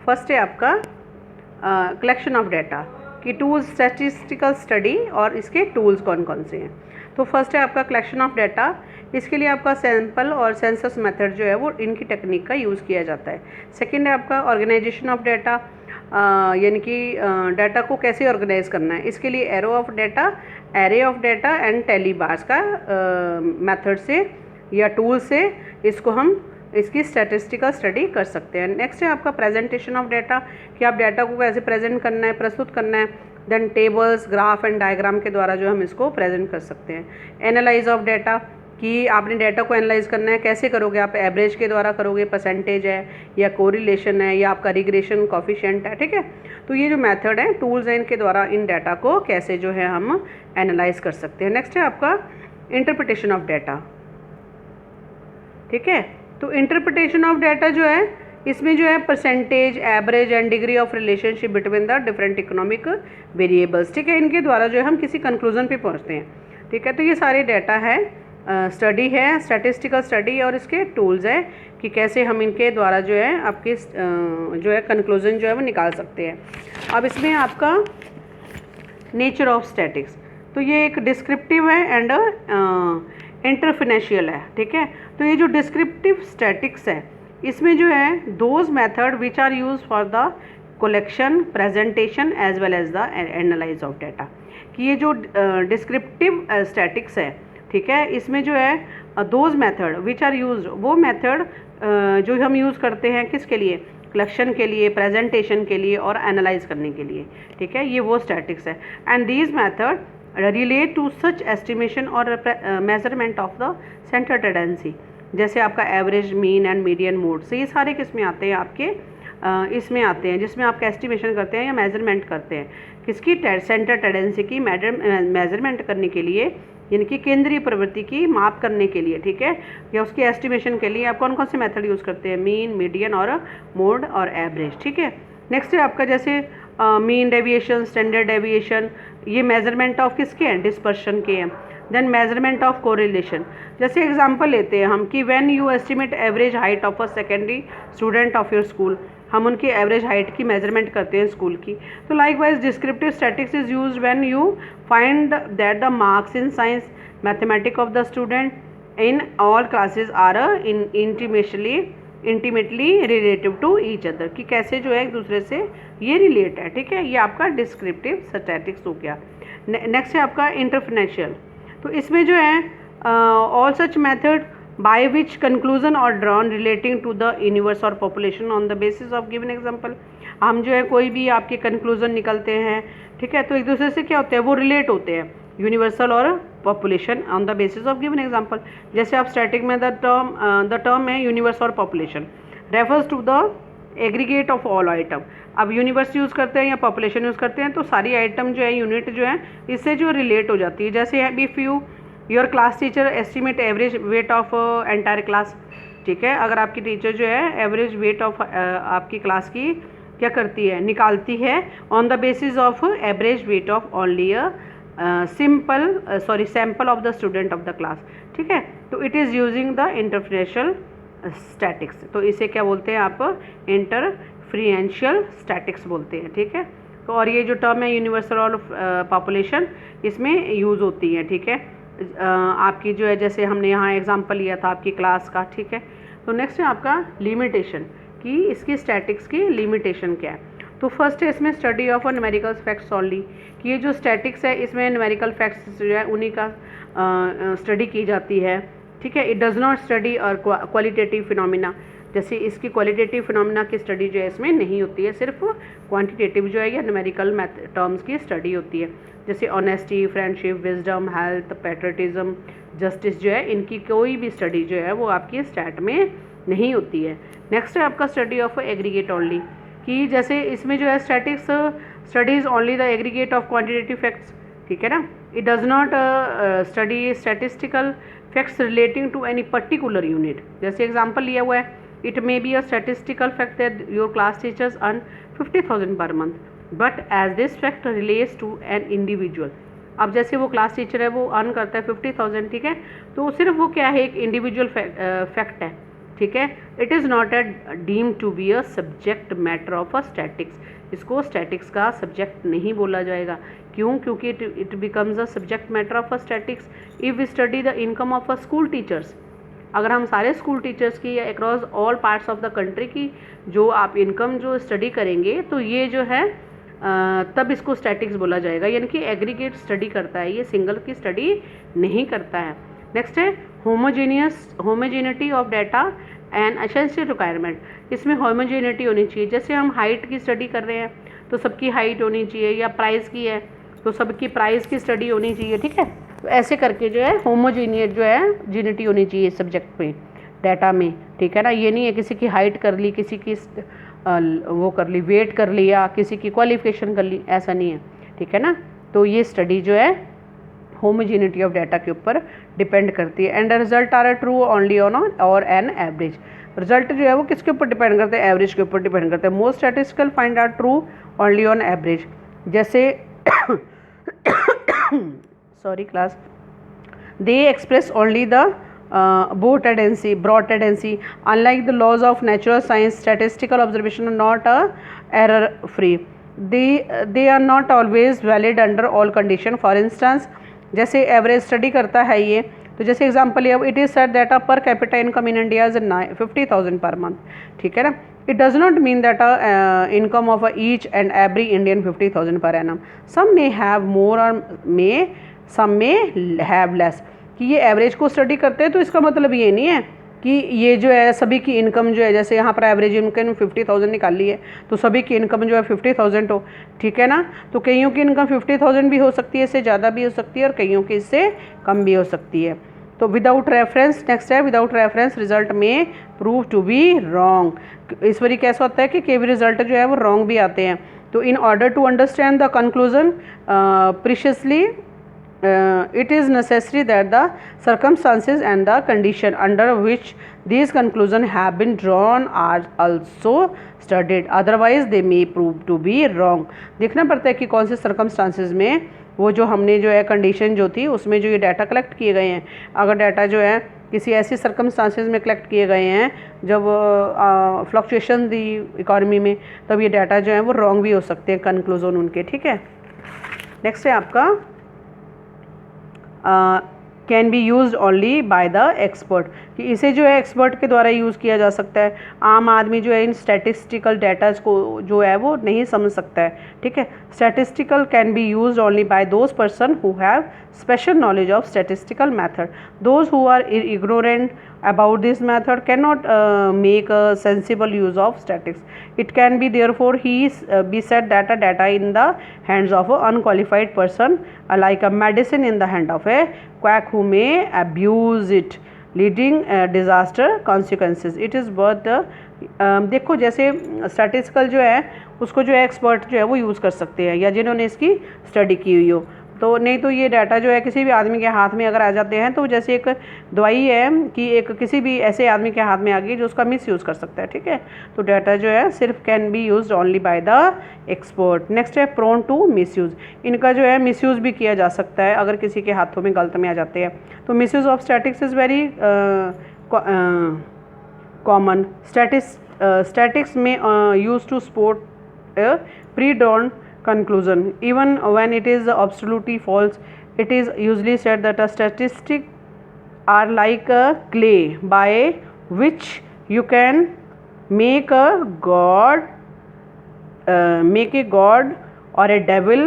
First है आपका collection of data कि टूल्स स्टैटिस्टिकल स्टडी और इसके टूल्स कौन कौन से हैं। तो फर्स्ट है आपका कलेक्शन ऑफ डाटा। इसके लिए आपका सैंपल और सेंसस मेथड जो है वो इनकी टेक्निक का यूज़ किया जाता है। सेकंड है आपका ऑर्गेनाइजेशन ऑफ डाटा, यानी कि डाटा को कैसे ऑर्गेनाइज करना है। इसके लिए array of data, array of data and tally bars का मेथड से या टूल से इसको हम इसकी स्टैटिस्टिकल स्टडी कर सकते हैं। नेक्स्ट है आपका प्रेजेंटेशन ऑफ डाटा कि आप डाटा को कैसे प्रेजेंट करना है, प्रस्तुत करना है। Then tables, graph and diagram के द्वारा जो हम इसको प्रेजेंट कर सकते हैं। एनालाइज ऑफ डाटा कि आपने डाटा को एनालाइज करना है, कैसे करोगे आप, एवरेज के द्वारा करोगे, परसेंटेज है या कोरिलेशन है या आपका रिग्रेशन कोफिशिएंट है, ठीक है। तो ये जो मेथड है, टूल्स हैं, इनके द्वारा इन डाटा को कैसे जो है हम एनालाइज कर सकते हैं। नेक्स्ट है आपका इंटरप्रिटेशन ऑफ डाटा, ठीक है। तो इंटरप्रिटेशन ऑफ डाटा जो है इसमें जो है percentage, average and degree of relationship between the different economic variables, ठीक है, इनके द्वारा जो है हम किसी कंक्लूजन पे पहुंचते हैं, ठीक है। तो ये सारे डाटा है, स्टडी है, स्टैटिस्टिकल स्टडी और इसके टूल्स है कि कैसे हम इनके द्वारा जो है आपके जो है कंक्लूजन जो है वो निकाल सकते हैं। अब इसमें आपका नेचर ऑफ स्टैटिक्स, तो ये एक डिस्क्रिप्टिव है एंड इंटरफिनेशियल है, ठीक है। तो ये जो डिस्क्रिप्टिव स्टैटिक्स है इसमें जो है those method which are use for the collection, presentation as well as the analyse of data, कि ये जो डिस्क्रिप्टिव स्टैटिक्स है, ठीक है, इसमें जो है those method which are use, वो मेथड जो हम यूज़ करते हैं किसके लिए, कलेक्शन के लिए, प्रेजेंटेशन के लिए और एनालाइज करने के लिए, ठीक है, ये वो स्टैटिक्स है। And these method relate to such estimation और measurement of the centre tendency, जैसे आपका average, mean and median mode से, ये सारे किस में आते हैं आपके इसमें आते हैं जिसमें आपका एस्टिमेशन करते हैं या मेजरमेंट करते हैं किसकी, सेंटर टेंडेंसी की मेजरमेंट करने के लिए, यानी कि केंद्रीय प्रवृत्ति की माप करने के लिए, ठीक है, या उसकी एस्टिमेशन के लिए आप कौन कौन से मेथड यूज़ करते हैं, मीन, मीडियन और मोड और एवरेज, ठीक है। नेक्स्ट है आपका जैसे मीन डेविएशन, स्टैंडर्ड डेविएशन, ये मेजरमेंट ऑफ किसके हैं, डिस्पर्शन के हैं। देन मेजरमेंट ऑफ कोरिलेशन, जैसे एग्जांपल लेते हैं हम कि when you estimate average height of a secondary student of your school, हम उनकी एवरेज हाइट की मेजरमेंट करते हैं स्कूल की। तो likewise descriptive statics is used when you find that the marks in science, mathematics of the student in all classes are intimately relative to each other, कि कैसे जो है एक दूसरे से ये रिलेट है, ठीक है। ये आपका डिस्क्रिप्टिव स्टैटिक्स हो गया। नेक्स्ट है आपका इंटरफिनेशियल, तो इसमें जो है all such method by which conclusion are drawn relating to the universe और population on the basis of given example, हम जो है कोई भी आपके कंक्लूजन निकलते हैं, ठीक है, तो एक दूसरे से क्या होते हैं, वो रिलेट होते हैं, यूनिवर्सल और population on the basis of given example. जैसे आप स्टैटिक में द टर्म है यूनिवर्स और population refers to the aggregate of all item, अब यूनिवर्स यूज़ करते हैं या पॉपुलेशन यूज़ करते हैं तो सारी आइटम जो है, यूनिट जो है, इससे जो रिलेट हो जाती है। जैसे if you your class teacher estimate average weight of entire class, ठीक है, अगर आपकी टीचर जो है एवरेज वेट ऑफ आपकी क्लास की क्या करती है, निकालती है on the basis of average weight of only a sample of the student of the class, ठीक है, तो it is using the इंटरफेरेंशियल statics, तो इसे क्या बोलते हैं आप, इंटरफेरेंशियल स्टैटिक्स बोलते हैं, ठीक है। तो और ये जो टर्म है यूनिवर्सल और पॉपुलेशन इसमें यूज़ होती है, ठीक है, आपकी जो है, जैसे हमने यहाँ एग्जांपल लिया था आपकी क्लास का, ठीक है। तो नेक्स्ट है आपका लिमिटेशन, कि इसकी स्टैटिक्स की लिमिटेशन क्या है। तो फर्स्ट है इसमें study of numerical facts only, कि ये जो स्टैटिक्स है इसमें न्यूमेरिकल फैक्ट्स जो है उन्हीं का स्टडी की जाती है, ठीक है। इट डज़ नॉट स्टडी और क्वालिटेटिव फिनोमिना, जैसे इसकी क्वालिटेटिव फिनोमिना की स्टडी जो है इसमें नहीं होती है, सिर्फ क्वांटिटेटिव जो है या न्यूमेरिकल टर्म्स की स्टडी होती है, जैसे honesty, friendship, wisdom, health, patriotism, justice जो है, इनकी कोई भी स्टडी जो है वो आपकी स्टैट में नहीं होती है। नेक्स्ट है आपका स्टडी ऑफ एग्रीगेट ओनली, कि जैसे इसमें जो है statistics studies only the aggregate of quantitative facts, ठीक है ना। It does not study statistical facts relating to any particular unit, जैसे एग्जांपल लिया हुआ है, it may be a statistical fact that your class teachers earn 50,000 per month, but as this fact relates to an individual, अब जैसे वो class teacher है वो earn करता है 50,000, ठीक है, तो सिर्फ वो क्या है, एक इंडिविजुअल फैक्ट है, ठीक है। It is not a deem to be a subject matter of a statics, इसको स्टैटिक्स का सब्जेक्ट नहीं बोला जाएगा। क्यों? क्योंकि it becomes a subject matter of a statics if we study the income of a school teachers. अगर हम सारे स्कूल टीचर्स की या across all parts of the country की जो आप इनकम जो स्टडी करेंगे तो ये जो है तब इसको स्टैटिक्स बोला जाएगा, यानी कि एग्रीगेट स्टडी करता है, ये सिंगल की स्टडी नहीं करता है। नेक्स्ट है homogeneity of data and essential requirement. इसमें होमोजेनिटी होनी चाहिए। जैसे हम हाइट की स्टडी कर रहे हैं तो सबकी हाइट होनी चाहिए, या प्राइस की है तो सबकी प्राइस की स्टडी होनी चाहिए, ठीक है। तो ऐसे करके जो है होमोजेनियट जो है जेनिटी होनी चाहिए सब्जेक्ट में, डाटा में, ठीक है ना। ये नहीं है किसी की हाइट कर ली, किसी की वो कर ली, वेट कर लिया, किसी की क्वालिफिकेशन कर ली, ऐसा नहीं है, ठीक है ना। तो ये स्टडी जो है होमोजेनिटी ऑफ डाटा के ऊपर डिपेंड करती है। And the result are true only on और एन एवरेज। रिजल्ट जो है वो किसके ऊपर डिपेंड करते हैं? एवरेज के ऊपर डिपेंड करते हैं। Most statistical find are true only on average. जैसे sorry class, they express only the broad tendency. Unlike the laws of natural science, statistical observation are not error free. They are not always valid under all condition. For instance, जैसे average study करता है ये, तो जैसे example ये, it is said that a per capita income in India is 50,000 per month, ठीक है ना। It does not mean that income of each and every Indian 50,000 per annum. Some may have more और सम में have less. कि ये average को study करते हैं तो इसका मतलब ये नहीं है कि ये जो है सभी की इनकम जो है, जैसे यहाँ पर एवरेज इनकम 50,000 निकाली है तो सभी की इनकम जो है 50,000 हो, ठीक है ना। तो कईयों की इनकम 50,000 भी हो सकती है, इससे ज़्यादा भी हो सकती है, और कईयों की इससे कम भी हो सकती है। तो विदाउट रेफरेंस, नेक्स्ट है विदाउट रेफरेंस रिजल्ट में प्रूव टू बी रॉन्ग। इस बारी कैसा होता है कि कई रिजल्ट जो है वो रॉन्ग भी आते हैं। तो in order to understand the conclusion precisely it is necessary that the circumstances and the condition under which these conclusions have been drawn are also studied, otherwise they may prove to be wrong। देखना पड़ता है कि कौन से circumstances में वो जो हमने जो है कंडीशन जो थी उसमें जो ये डाटा कलेक्ट किए गए हैं, अगर डाटा जो है किसी ऐसी सर्कमस्टांसेस में कलेक्ट किए गए हैं जब फ्लक्चुएशन दी इकॉनमी में, तब ये डाटा जो है वो रॉन्ग भी हो सकते हैं कंक्लूजन उनके, ठीक है। नेक्स्ट है आपका can be use only by the expert, कि इसे जो है एक्सपर्ट के द्वारा यूज़ किया जा सकता है। आम आदमी जो है इन स्टैटिस्टिकल डाटाज को जो है वो नहीं समझ सकता है, ठीक है। Statistical can be use only by those person who have special knowledge of statistical method. Those who are ignorant about this method cannot make a sensible use of statistics. It can be therefore be said that a data in the hands of an unqualified person like a medicine in the hand of a quack who may abuse it, leading disaster consequences. It is worth देखो जैसे statistical जो है उसको जो है expert जो है वो यूज़ कर सकते हैं, या जिन्होंने इसकी स्टडी की हुई हो। तो नहीं तो ये डाटा जो है किसी भी आदमी के हाथ में अगर आ जाते हैं तो जैसे एक दवाई है कि एक किसी भी ऐसे आदमी के हाथ में आ गई जो उसका मिस यूज़ कर सकता है, ठीक है। तो डाटा जो है सिर्फ can be used only by the expert. Next है प्रोन टू मिस यूज़, इनका जो है मिस यूज़ भी किया जा सकता है अगर किसी के हाथों में गलत में आ जाते हैं। तो misuse of statistics is very common. Statistics में use to support pre drawn conclusion even when it is absolutely false. It is usually said that a statistic are like a clay by which you can make a god or a devil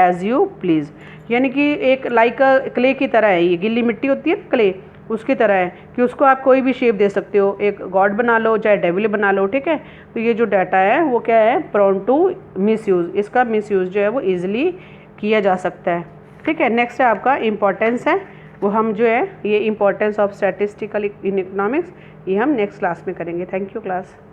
as you please। यानी कि एक like clay की तरह है, ये गिल्ली मिट्टी होती है क्ले, उसकी तरह है कि उसको आप कोई भी शेप दे सकते हो, एक गॉड बना लो चाहे डेविल बना लो, ठीक है। तो ये जो डाटा है वो क्या है, प्रोन टू मिस यूज़, इसका मिस यूज़ जो है वो ईजिली किया जा सकता है, ठीक है। नेक्स्ट है आपका इम्पोर्टेंस है, वो हम जो है ये importance of statistical in economics ये हम नेक्स्ट क्लास में करेंगे। Thank you class.